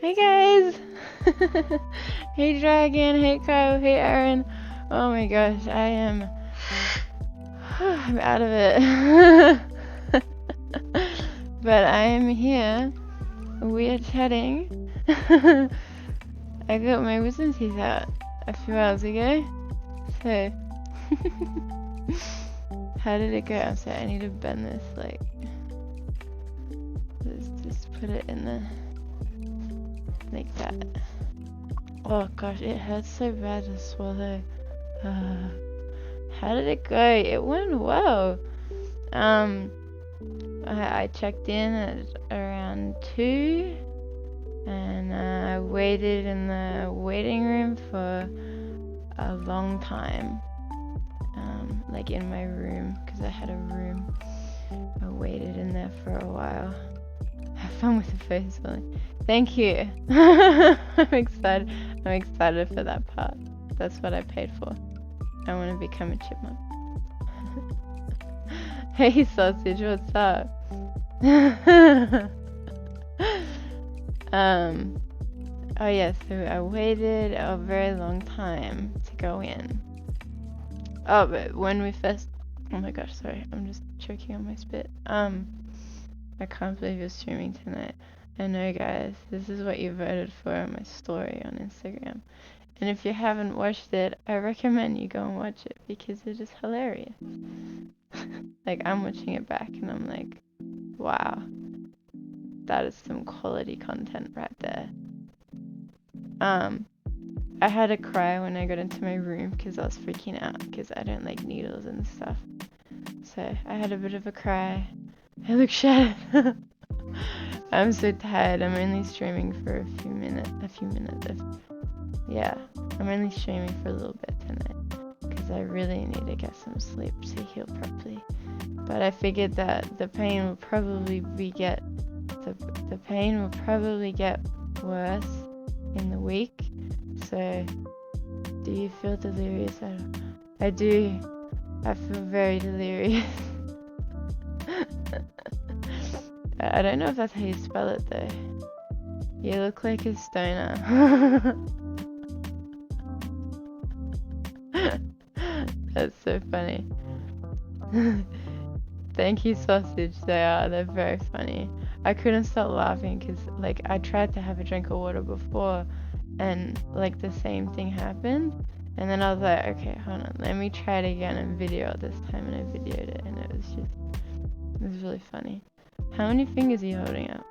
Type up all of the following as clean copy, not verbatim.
Hey guys! Hey Dragon, hey Kyle, hey Aaron. Oh my gosh, I'm out of it. But I am here. We are chatting. I got my wisdom teeth out a few hours ago. So, how did it go? I'm sorry, I need to bend this, like, let's just put it in the, like that. Oh gosh, it hurts so bad to swallow. How did it go? It went well. I checked in at around 2, and I waited in the waiting room for a long time. Like in my room, because I had a room. I waited in there for a while. Have fun with the face filling. Thank you. I'm excited. I'm excited for that part. That's what I paid for. I want to become a chipmunk. Hey sausage, what's up? Oh yeah, so I waited a very long time to go in. Oh, but when we first, oh my gosh, sorry, I'm just choking on my spit. I can't believe you're streaming tonight. I know, guys, this is what you voted for on my story on Instagram. And if you haven't watched it, I recommend you go and watch it because it is hilarious. Like, I'm watching it back and I'm like, wow, that is some quality content right there. I had a cry when I got into my room because I was freaking out because I don't like needles and stuff. So I had a bit of a cry. I look shattered. I'm so tired. I'm only streaming for a few minutes. Yeah, I'm only streaming for a little bit tonight because I really need to get some sleep to heal properly. But I figured that the pain will probably get worse in the week. So, do you feel delirious? I do. I feel very delirious. I don't know if that's how you spell it though. You look like a stoner. That's so funny. Thank you, sausage. They're very funny. I couldn't stop laughing because, like, I tried to have a drink of water before and, like, the same thing happened. And then I was like, okay, hold on, let me try it again and video it this time. And I videoed it and it was really funny. How many fingers are you holding up?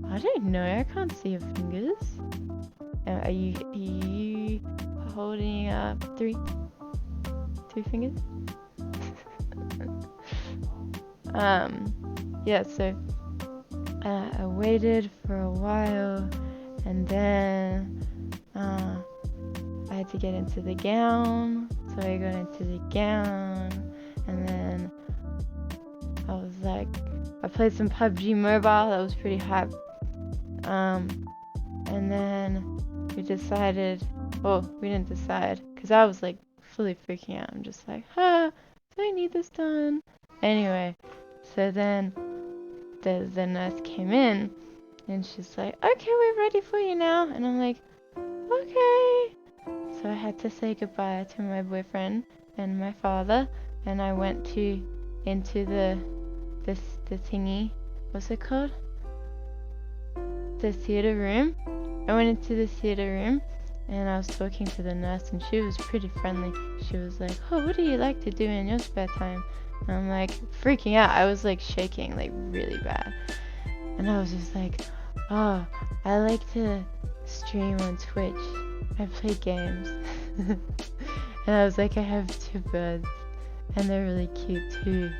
I don't know, I can't see your fingers. Are you holding up three fingers? Yeah, so I waited for a while and then I had to get into the gown, so I got into the gown and then I was like, I played some PUBG Mobile, that was pretty hype. And then we decided, well, we didn't decide, because I was like fully freaking out. I'm just like, do I need this done? Anyway, so then the nurse came in and she's like, okay, we're ready for you now. And I'm like, okay. So I had to say goodbye to my boyfriend and my father, and I went into the thingy, what's it called? The theater room. I went into the theater room and I was talking to the nurse and she was pretty friendly. She was like, oh, what do you like to do in your spare time? And I'm like freaking out. I was like shaking like really bad. And I was just like, oh, I like to stream on Twitch. I play games. And I was like, I have 2 birds and they're really cute too.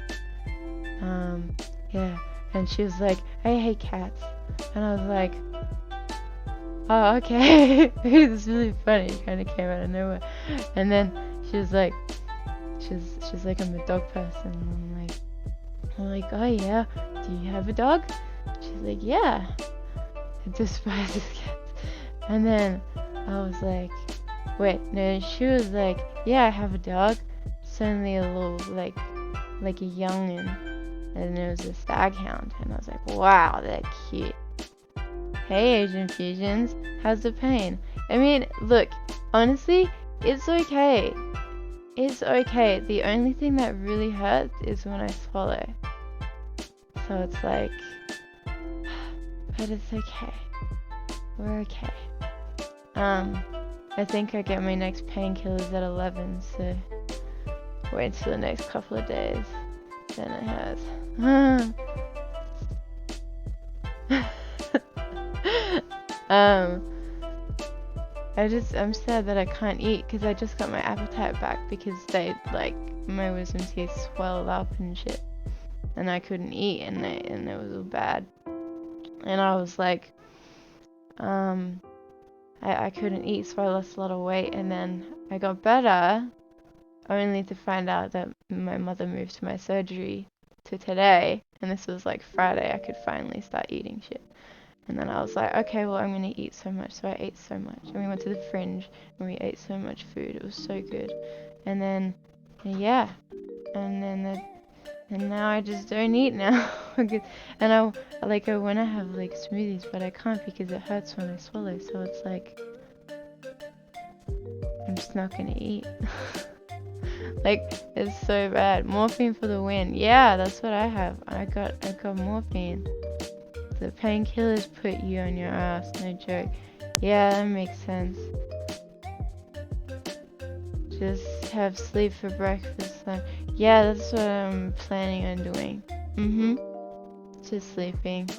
Yeah. And she was like, I hate cats. And I was like, oh, okay. This is really funny. It kind of came out of nowhere. And then she was like, she's like, I'm a dog person. And I'm like, oh yeah, do you have a dog? She's like, yeah, I despise cats. And then I was like, wait, no, she was like, yeah, I have a dog. It's only a little, like a youngin'. And it was a staghound. And I was like, wow, they're cute. Hey Asian Fusions, how's the pain? I mean, look, honestly, it's okay. It's okay. The only thing that really hurts is when I swallow. So it's like, but it's okay. We're okay. I think I get my next painkillers at 11, so wait till the next couple of days. Then it hurts. I'm sad that I can't eat because I just got my appetite back because my wisdom teeth swelled up and shit, and I couldn't eat, and it was all bad, and I was like, I couldn't eat, so I lost a lot of weight, and then I got better, only to find out that my mother moved my surgery to today, and this was like Friday. I could finally start eating shit. And then I was like, okay, well, I'm gonna eat so much. So I ate so much. And we went to the Fringe and we ate so much food. It was so good. And then, yeah. And now I just don't eat now. And I wanna have like smoothies, but I can't because it hurts when I swallow. So it's like, I'm just not gonna eat. Like, it's so bad. Morphine for the win. Yeah, that's what I have. I got morphine. The painkillers put you on your ass, no joke. Yeah, that makes sense. Just have sleep for breakfast then. Yeah, that's what I'm planning on doing. Just sleeping.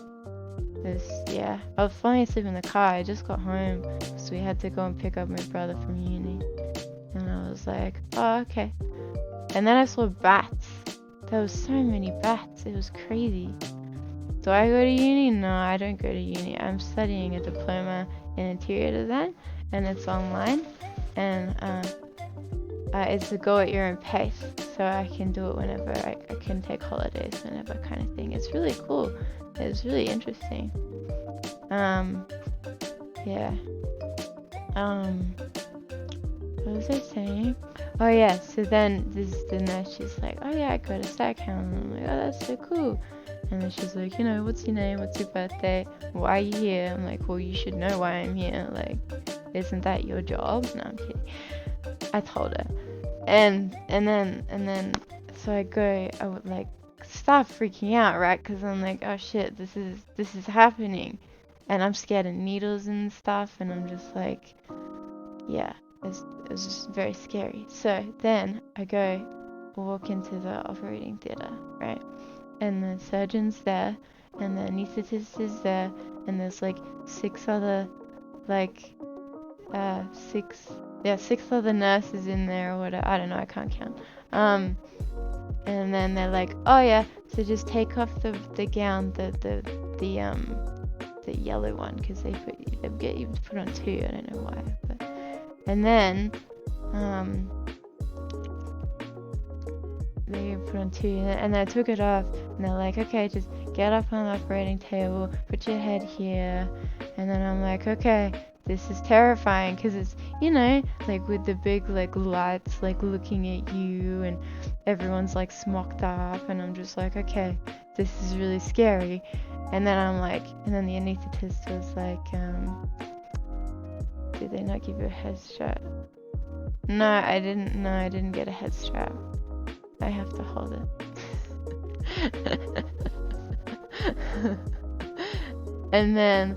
Yeah. I was falling asleep in the car. I just got home. So we had to go and pick up my brother from uni. And I was like, oh, okay. And then I saw bats. There was so many bats. It was crazy. Do I go to uni? No, I don't go to uni. I'm studying a diploma in interior design, and it's online, and it's a go at your own pace, so I can do it whenever I can take holidays whenever kind of thing. It's really cool. It's really interesting. Yeah. What was I saying? Oh yeah, so then the nurse, she's like, oh yeah, I go to SAC and I'm like, oh, that's so cool. And then she's like, what's your name? What's your birthday? Why are you here? I'm like, well, you should know why I'm here. Like, isn't that your job? No, I'm kidding. I told her. And then, so I would like start freaking out, right? Because I'm like, oh shit, this is happening. And I'm scared of needles and stuff. And I'm just like, yeah, it was just very scary. So then I walk into the operating theater, right? And the surgeon's there, and the anesthetist is there, and there's like six other nurses in there or whatever. I don't know, I can't count. And then they're like, oh yeah, so just take off the gown, the yellow one, because they get you to put on two. I don't know why, but and then they put on two, and I took it off, and they're like, okay, just get up on the operating table, put your head here, and then I'm like, okay, this is terrifying, because it's, like with the big like lights like looking at you, and everyone's like smocked up, and I'm just like, okay, this is really scary. And then and then the anesthetist was like, did they not give you a head strap? No, I didn't get a head strap. I have to hold it. And then,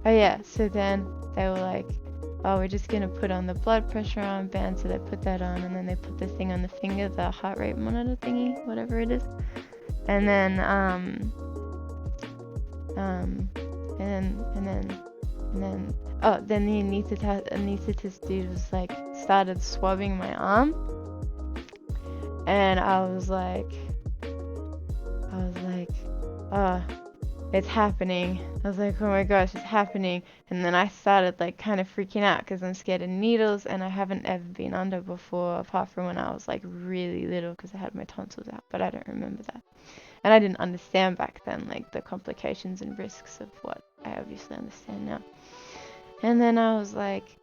oh yeah, so then they were like, oh, we're just gonna put on the blood pressure armband, so they put that on, and then they put the thing on the finger, the heart rate monitor thingy, whatever it is. And then, then the anesthetist dude was like, started swabbing my arm, and I was like, oh, it's happening. I was like, oh my gosh, it's happening. And then I started like kind of freaking out because I'm scared of needles, and I haven't ever been under before, apart from when I was like really little because I had my tonsils out, but I don't remember that. And I didn't understand back then like the complications and risks of what I obviously understand now. And then I was like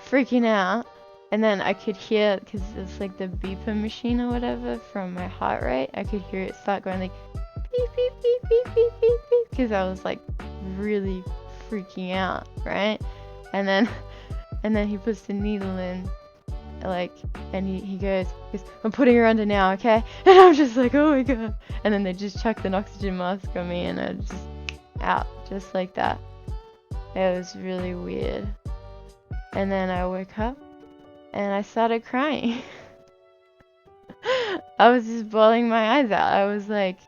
freaking out, and then I could hear, because it's like the beeper machine or whatever from my heart rate, I could hear it start going like beep, beep, beep, beep, beep, beep, beep, because I was like really freaking out, right? And then he puts the needle in, like, and he goes, I'm putting her under now, okay? And I'm just like, oh my god. And then they just chucked an oxygen mask on me, and I just out, just like that. It was really weird. And then I woke up and I started crying. I was just bawling my eyes out. I was like,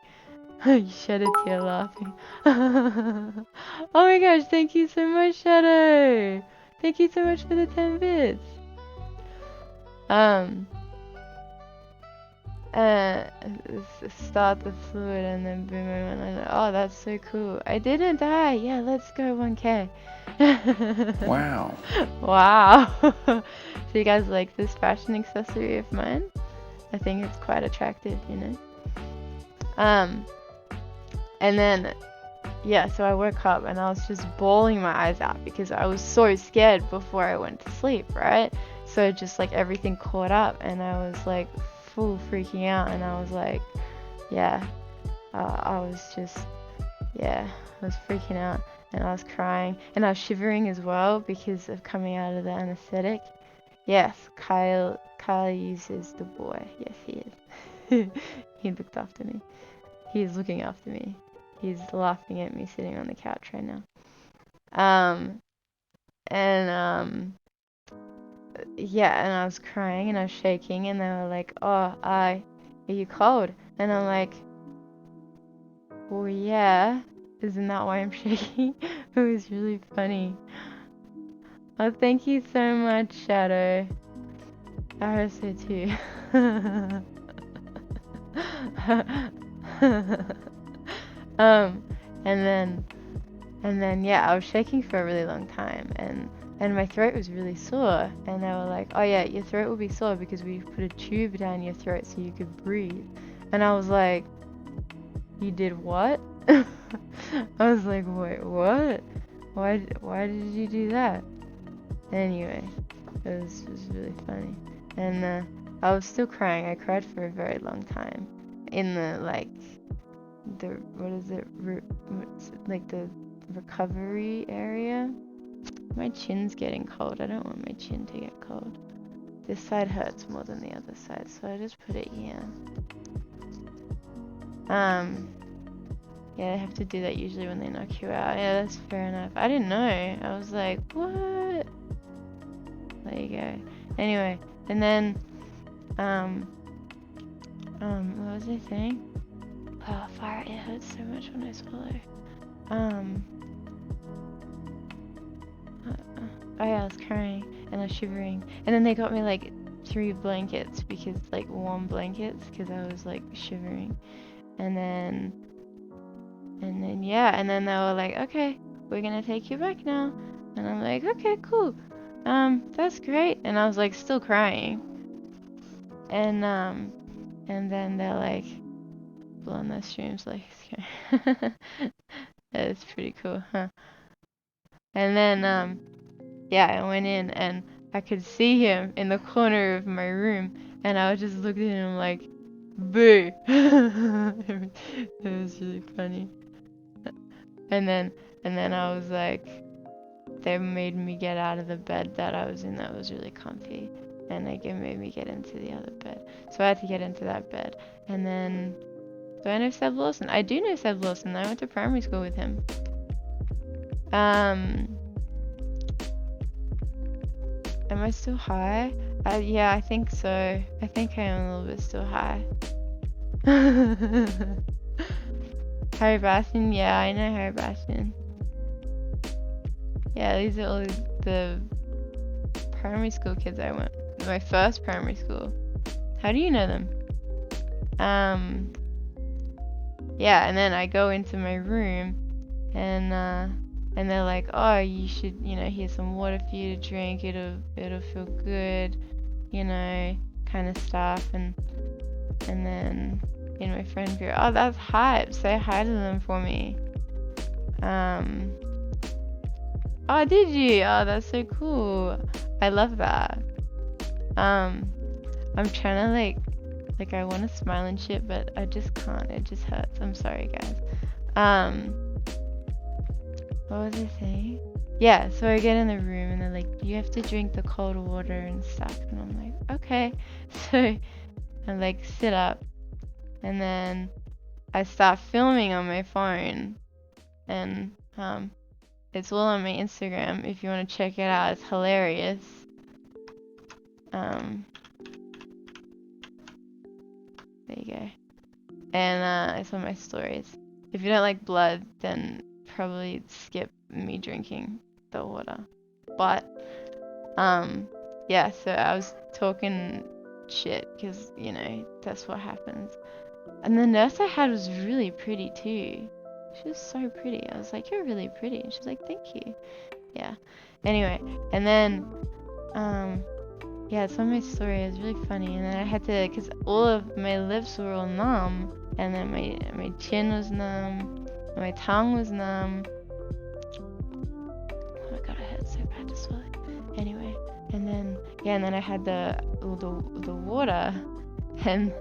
you shed a tear laughing. Oh my gosh, thank you so much, Shadow. Thank you so much for the 10 bits. Start the fluid and then boom, I went on. Oh, that's so cool. I didn't die. Yeah, let's go 1K. Wow. Wow. So you guys like this fashion accessory of mine? I think it's quite attractive, you know? And then, yeah, so I woke up and I was just bawling my eyes out because I was so scared before I went to sleep, right? So just like everything caught up and I was like full freaking out and I was like, yeah, I was just, yeah, I was freaking out and I was crying and I was shivering as well because of coming out of the anesthetic. Yes, Kyle uses the boy. Yes, he is. He looked after me. He is looking after me. He's laughing at me sitting on the couch right now. Yeah, and I was crying and I was shaking and they were like, oh, are you cold? And I'm like, well, yeah. Isn't that why I'm shaking? It was really funny. Oh, thank you so much, Shadow. I hope so too. And then yeah, I was shaking for a really long time and my throat was really sore and they were like, oh yeah, your throat will be sore because we put a tube down your throat so you could breathe. And I was like, you did what? I was like, wait, what? Why did you do that? Anyway, it was really funny. And I was still crying. I cried for a very long time in the the recovery area. My chin's getting cold. I don't want my chin to get cold. This side hurts more than the other side, so I just put it here. Yeah, they have to do that usually when they knock you out. Yeah, that's fair enough. I didn't know. I was like, what? There you go. Anyway, and then, what was I saying? Oh, fire, it hurts so much when I swallow. Oh yeah, I was crying and I was shivering. And then they got me like 3 blankets because like warm blankets because I was like shivering. And then yeah, and then they were like, okay, we're gonna take you back now. And I'm like, okay, cool. That's great. And I was like still crying. And then they're like blowing their streams like it's pretty cool, huh? And then yeah, I went in and I could see him in the corner of my room and I was just looking at him like, boo. It was really funny. And then I was like, they made me get out of the bed that I was in that was really comfy. And they made me get into the other bed. So I had to get into that bed. And then, do I know Seb Lawson? I do know Seb Lawson. I went to primary school with him. Am I still high? Yeah, I think so. I think I am a little bit still high. Harry Bastion? Yeah, I know Harry Bastion. Yeah, these are all the primary school kids I went. My first primary school. How do you know them? Yeah, and then I go into my room and they're like, oh, you should, here's some water for you to drink, it'll feel good, kind of stuff. And then my friend group, oh, that's hype, say hi to them for me. Oh, did you? Oh, that's so cool. I love that. I'm trying to Like, I want to smile and shit, but I just can't. It just hurts. I'm sorry, guys. What was I saying? Yeah, so I get in the room and they're like, you have to drink the cold water and stuff. And I'm like, okay. So I like sit up and then I start filming on my phone. And it's all on my Instagram if you want to check it out. It's hilarious. There you go. And it's on my stories. If you don't like blood, then probably skip me drinking the water. But yeah, so I was talking shit because, you know, that's what happens. And the nurse I had was really pretty too. She was so pretty. I was like, you're really pretty. And she's like, thank you. Yeah. Anyway, and then yeah, it's on my story. It was really funny. And then I had to, because all of my lips were all numb, and then my chin was numb, and my tongue was numb. Oh my god, it hurts so bad to swallow. Anyway, and then yeah, and then I had the water, and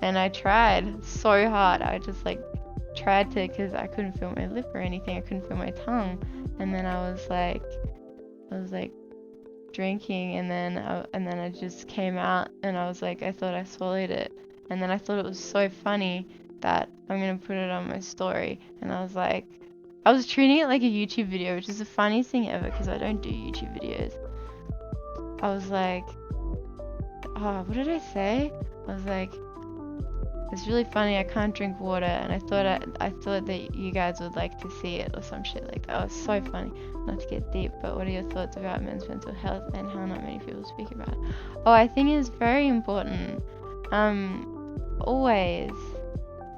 I tried so hard. I just like tried to, because I couldn't feel my lip or anything. I couldn't feel my tongue, and then I was like drinking, and then I just came out, and I was like, I thought I swallowed it, and then I thought it was so funny that I'm gonna put it on my story, and I was like, I was treating it like a YouTube video, which is the funniest thing ever because I don't do YouTube videos. I was like, oh, what did I say? I was like, it's really funny, I can't drink water, and I thought that you guys would like to see it or some shit like that. It was so funny. Not to get deep, but what are your thoughts about men's mental health and how not many people speak about it? Oh, I think it's very important. Always.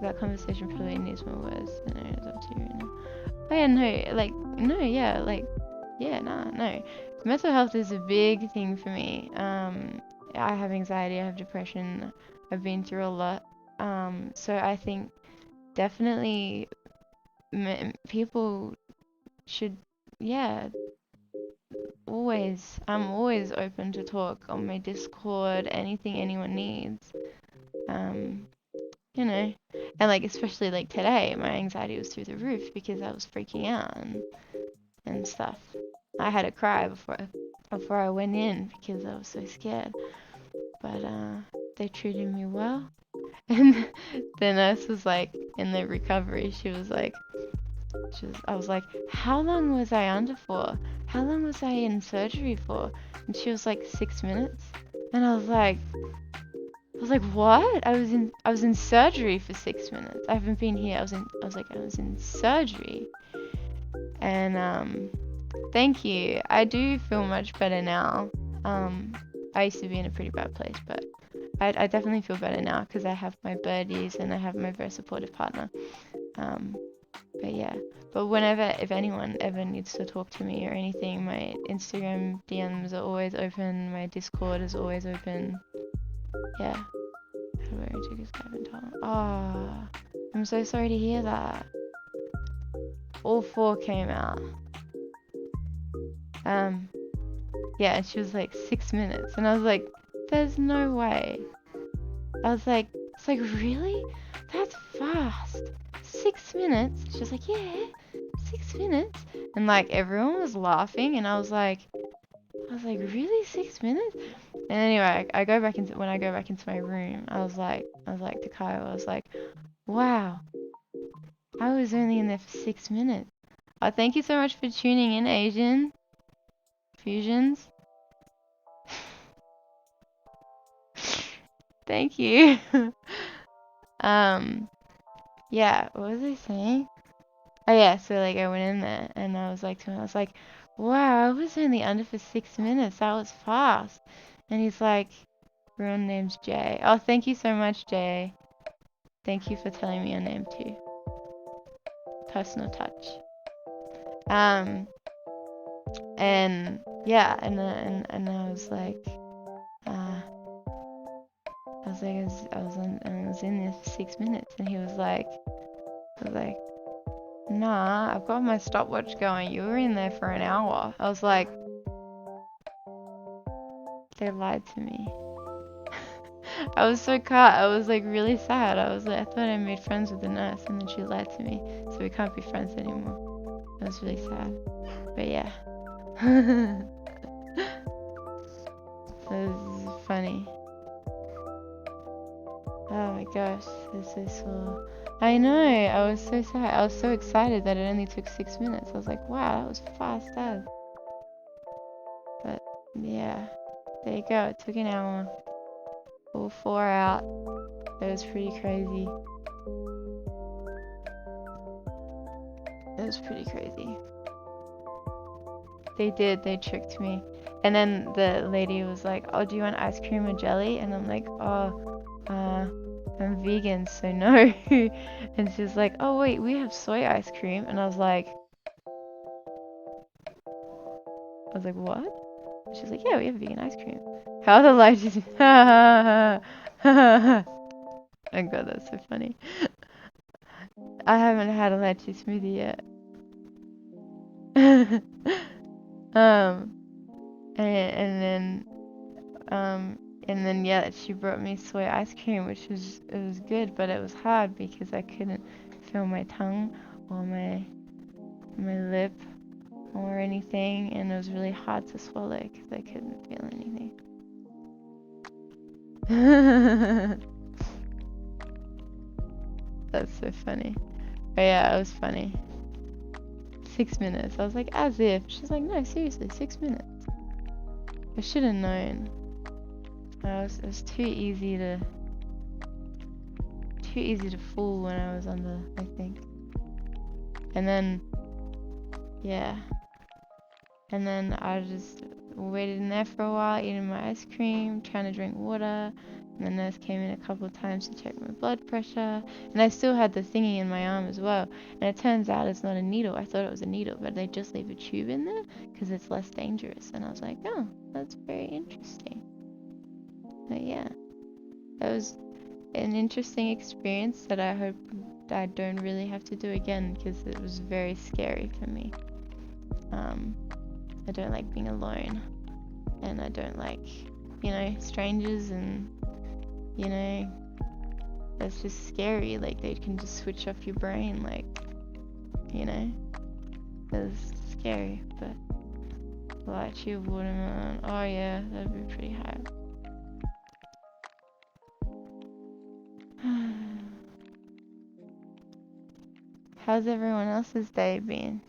That conversation probably needs more words than it is up to you right now. Oh yeah, no, like, no, yeah, like, yeah, nah, no. Mental health is a big thing for me. I have anxiety, I have depression, I've been through a lot. So I think definitely people should, yeah, I'm always open to talk on my Discord, anything anyone needs. You know, and like especially like today, my anxiety was through the roof because I was freaking out and stuff. I had to cry before I went in because I was so scared. But they treated me well. And the nurse was like, in the recovery, I was like, how long was I under for? How long was I in surgery for? And she was like, 6 minutes. And I was like, what? I was in surgery for 6 minutes. I haven't been here. I was in surgery. And thank you. I do feel much better now. I used to be in a pretty bad place, but I definitely feel better now because I have my birdies and I have my very supportive partner. But yeah, but whenever, if anyone ever needs to talk to me or anything, my Instagram DMs are always open. My Discord is always open. Yeah. How do I take this guy and tell him? Oh, I'm so sorry to hear that. All four came out. Yeah, and she was like 6 minutes, and I was like, there's no way. I was like, it's like, really? That's fast. 6 minutes? She was like, yeah, 6 minutes. And like everyone was laughing, and I was like, really, 6 minutes? And anyway, I go back into when I go back into my room, I was like to Kyle, I was like, wow, I was only in there for 6 minutes. Oh, thank you so much for tuning in, Asian Fusions. Thank you. Yeah, what was I saying? Oh yeah, so like I went in there and I was like to him, I was like, wow, I was only under for 6 minutes. That was fast. And he's like, real name's Jay. Oh, thank you so much, Jay. Thank you for telling me your name too. Personal touch. And yeah, and I was like, I was in there for 6 minutes, and he was like, nah, I've got my stopwatch going. You were in there for an hour. I was like, they lied to me. I was so cut. I was like really sad. I was like, I thought I made friends with the nurse, and then she lied to me, so we can't be friends anymore. I was really sad. But yeah. It was funny. Oh my gosh, this is so sore. I know, I was so sad. I was so excited that it only took 6 minutes. I was like, wow, that was fast as. But yeah, there you go. It took an hour. All 4 out. It was pretty crazy. It was pretty crazy. They tricked me. And then the lady was like, oh, do you want ice cream or jelly? And I'm like, oh, I'm vegan, so no. And she's like, oh wait, we have soy ice cream. And I was like, what? And she's like, yeah, we have vegan ice cream. How the lights? Oh god, that's so funny. I haven't had a lychee smoothie yet. um, and then yeah, she brought me soy ice cream, which was good, but it was hard because I couldn't feel my tongue or my lip or anything, and it was really hard to swallow because I couldn't feel anything. That's so funny. But yeah, it was funny. 6 minutes. I was like, as if. She's like, no, seriously, 6 minutes. I should have known. It was too easy to fool when I was under, I think. And then, yeah. And then I just waited in there for a while, eating my ice cream, trying to drink water. And the nurse came in a couple of times to check my blood pressure. And I still had the thingy in my arm as well. And it turns out it's not a needle. I thought it was a needle, but they just leave a tube in there because it's less dangerous. And I was like, oh, that's very interesting. But yeah, that was an interesting experience that I hope I don't really have to do again because it was very scary for me. I don't like being alone, and I don't like, strangers, and that's just scary. Like they can just switch off your brain, like, it's scary. But lychee or watermelon, oh yeah, that'd be pretty high. How's everyone else's day been?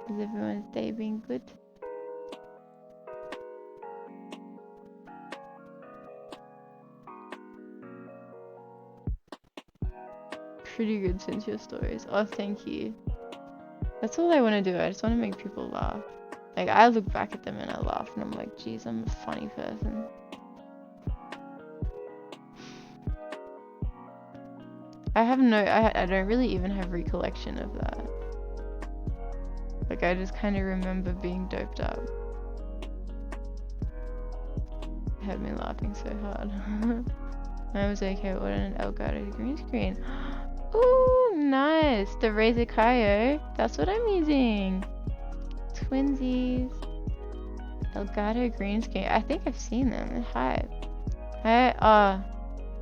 Has everyone's day been good? Pretty good since your stories. Oh, thank you. That's all I want to do. I just want to make people laugh. Like, I look back at them and I laugh and I'm like, geez, I'm a funny person. I don't really even have recollection of that. Like, I just kind of remember being doped up. It had me laughing so hard. I was okay, what an Elgato green screen. Ooh, nice. The Razer Kaio. That's what I'm using. Twinsies. Elgato green screen. I think I've seen them. They're hype.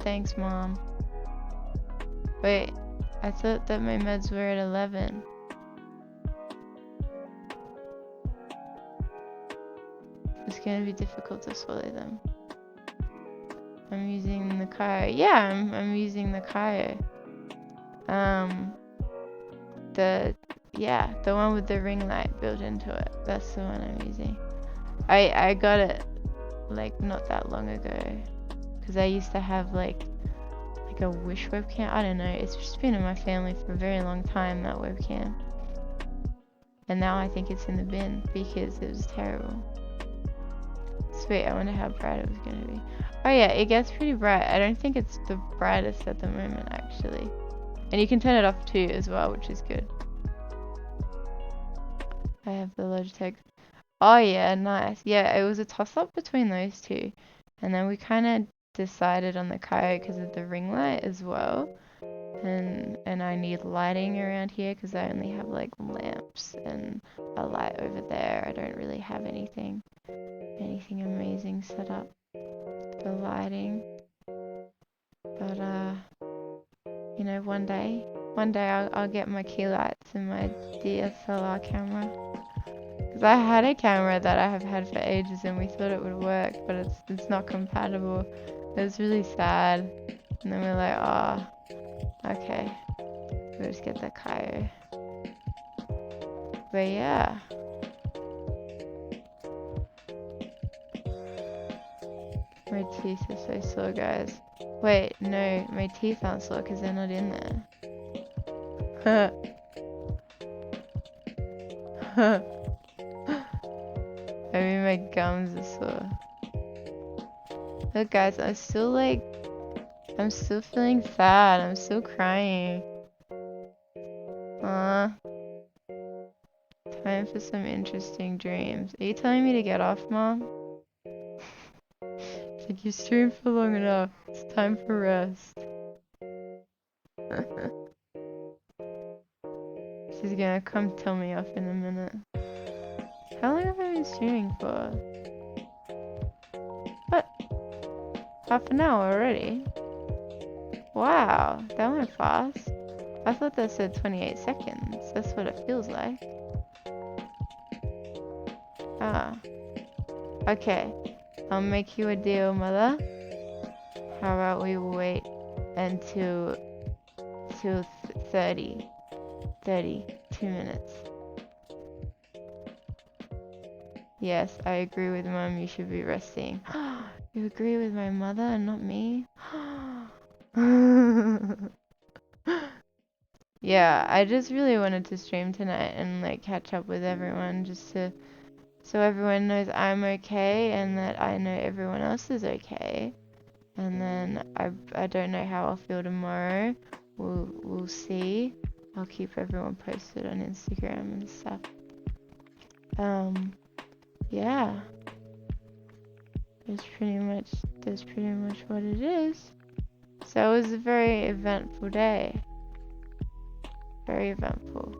Thanks, Mom. Wait, I thought that my meds were at 11. It's gonna be difficult to swallow them. I'm using the Kaio. Yeah, I'm using the Kaio. The one with the ring light built into it. That's the one I'm using. I got it like not that long ago, because I used to have like a Wish webcam. I don't know. It's just been in my family for a very long time, that webcam. And now I think it's in the bin because it was terrible. Sweet, I wonder how bright it was gonna be. Oh yeah, it gets pretty bright. I don't think it's the brightest at the moment actually. And you can turn it off too as well, which is good. I have the Logitech. Oh yeah, nice. Yeah, it was a toss up between those two. And then we kind of decided on the coyote because of the ring light as well. And I need lighting around here because I only have like lamps and a light over there. I don't really have anything amazing set up for lighting. But you know, one day I'll get my key lights and my DSLR camera. Because I had a camera that I have had for ages and we thought it would work, but it's not compatible. It was really sad. And then we're like, oh, okay, we'll just get the Kaio. But yeah. My teeth are so sore, guys. Wait, no, my teeth aren't sore because they're not in there. Maybe my gums are sore. Look, guys, I'm still feeling sad. I'm still crying. Time for some interesting dreams. Are you telling me to get off, Mom? It's like you streamed for long enough. It's time for rest. She's gonna come tell me off in a minute. How long have I been streaming for? What? Half an hour already? Wow, that went fast. I thought that said 28 seconds. That's what it feels like. Ah. Okay. I'll make you a deal, Mother. How about we wait until 32 minutes. Yes, I agree with Mum, you should be resting. You agree with my mother and not me? Yeah, I just really wanted to stream tonight and like catch up with everyone just to so everyone knows I'm okay and that I know everyone else is okay. And then I don't know how I'll feel tomorrow. We'll see. I'll keep everyone posted on Instagram and stuff. Yeah. That's pretty much what it is. So it was a very eventful day. Very eventful.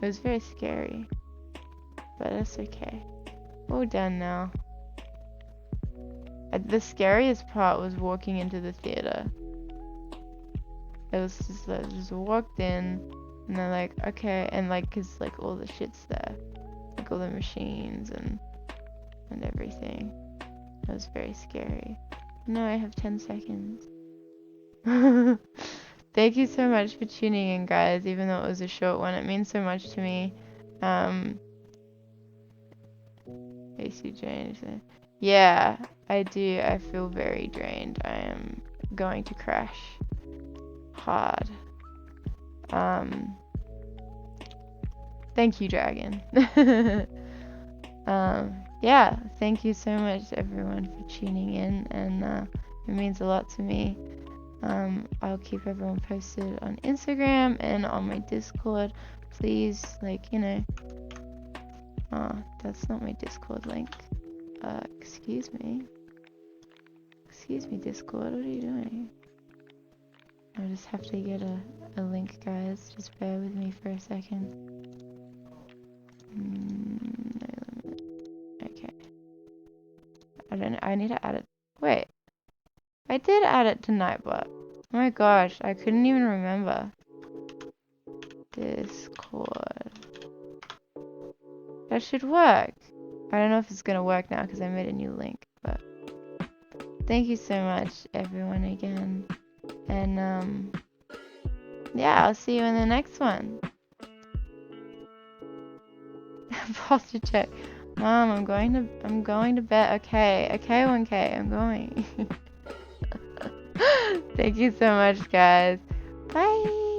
It was very scary. But that's okay. All done now. The scariest part was walking into the theater. It was just like, just walked in, and they're like, okay, and like, cause like all the shit's there, like all the machines and everything. It was very scary. No, I have 10 seconds. Thank you so much for tuning in, guys. Even though it was a short one, it means so much to me. AC drained. Yeah, I do. I feel very drained. I am going to crash hard. Thank you, Dragon. Yeah, thank you so much everyone for tuning in, and it means a lot to me. I'll keep everyone posted on Instagram and on my Discord. Please, like, you know. That's not my Discord link. Excuse me. Excuse me, Discord, what are you doing? I just have to get a link, guys. Just bear with me for a second. No limit. Okay. I don't know. I need to add it. Wait. I did add it to Nightbot. Oh my gosh, I couldn't even remember. Discord. That should work. I don't know if it's gonna work now because I made a new link, but thank you so much, everyone, again. And yeah, I'll see you in the next one. Posture check. Mom, I'm going to bed. Okay, 1K, I'm going. Thank you so much, guys. Bye.